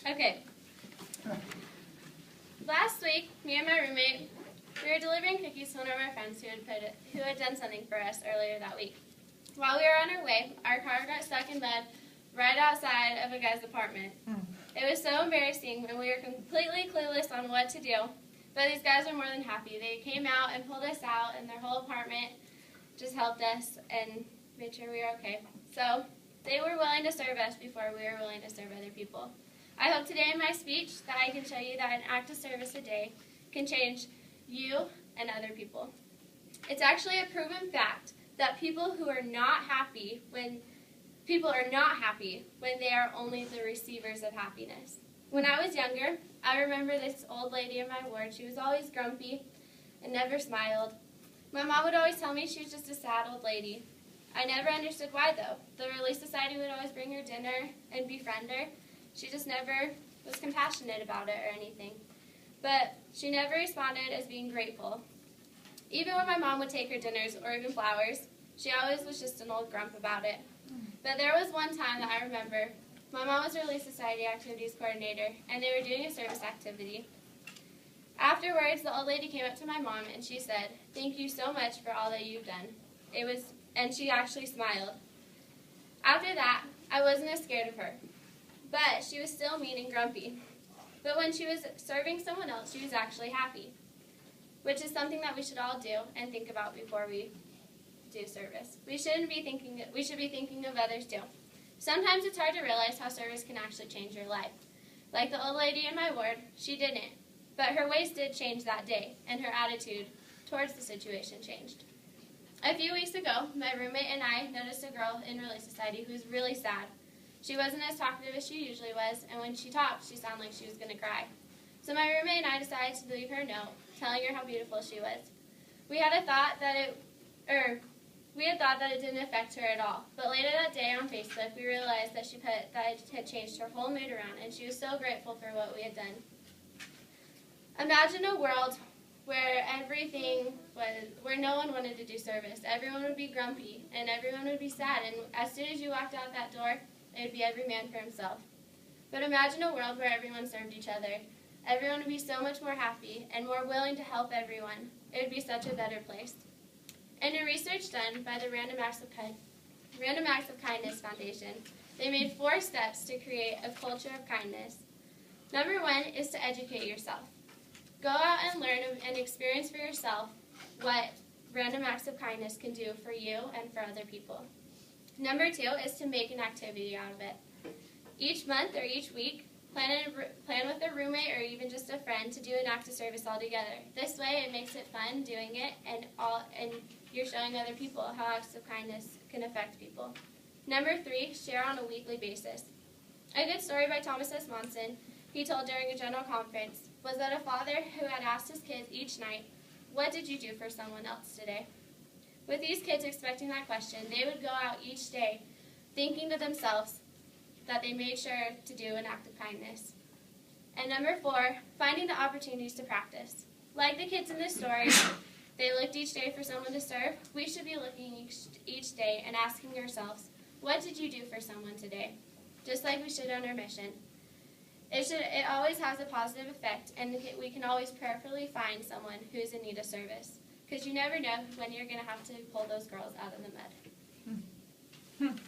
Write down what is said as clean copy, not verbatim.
Okay. Last week, me and my roommate, we were delivering cookies to one of our friends who had done something for us earlier that week. While we were on our way, our car got stuck in mud right outside of a guy's apartment. It was so embarrassing, and we were completely clueless on what to do. But these guys were more than happy. They came out and pulled us out, and their whole apartment just helped us and made sure we were okay. So they were willing to serve us before we were willing to serve other people. I hope today in my speech that I can show you that an act of service a day can change you and other people. It's actually a proven fact that people are not happy when they are only the receivers of happiness. When I was younger, I remember this old lady in my ward. She was always grumpy and never smiled. My mom would always tell me she was just a sad old lady. I never understood why, though. The Relief Society would always bring her dinner and befriend her. She just never was compassionate about it or anything. But she never responded as being grateful. Even when my mom would take her dinners or even flowers, she always was just an old grump about it. But there was one time that I remember. My mom was a Relief Society activities coordinator, and they were doing a service activity. Afterwards, the old lady came up to my mom, and she said, "Thank you so much for all that you've done." And she actually smiled. After that, I wasn't as scared of her. But she was still mean and grumpy. But when she was serving someone else, she was actually happy, which is something that we should all do and think about before we do service. We should be thinking of others too. Sometimes it's hard to realize how service can actually change your life. Like the old lady in my ward, she didn't, but her ways did change that day, and her attitude towards the situation changed. A few weeks ago, my roommate and I noticed a girl in Relief Society who was really sad. She wasn't as talkative as she usually was, and when she talked, she sounded like she was going to cry. So my roommate and I decided to leave her a note, telling her how beautiful she was. We had thought that it didn't affect her at all, but later that day on Facebook, we realized that it had changed her whole mood around, and she was so grateful for what we had done. Imagine a world where where no one wanted to do service. Everyone would be grumpy, and everyone would be sad, and as soon as you walked out that door, it would be every man for himself. But imagine a world where everyone served each other. Everyone would be so much more happy and more willing to help everyone. It would be such a better place. In a research done by the Random Acts of Kindness Foundation, they made 4 steps to create a culture of kindness. Number 1 is to educate yourself. Go out and learn and experience for yourself what Random Acts of Kindness can do for you and for other people. Number 2 is to make an activity out of it. Each month or each week, plan with a roommate or even just a friend to do an act of service all together. This way, it makes it fun doing it, and you're showing other people how acts of kindness can affect people. Number 3, share on a weekly basis. A good story by Thomas S. Monson, he told during a general conference, was that a father who had asked his kids each night, "What did you do for someone else today?" With these kids expecting that question, they would go out each day thinking to themselves that they made sure to do an act of kindness. And number 4, finding the opportunities to practice. Like the kids in this story, they looked each day for someone to serve. We should be looking each day and asking ourselves, what did you do for someone today? Just like we should on our mission. It always has a positive effect, and we can always prayerfully find someone who's in need of service, because you never know when you're going to have to pull those girls out of the mud.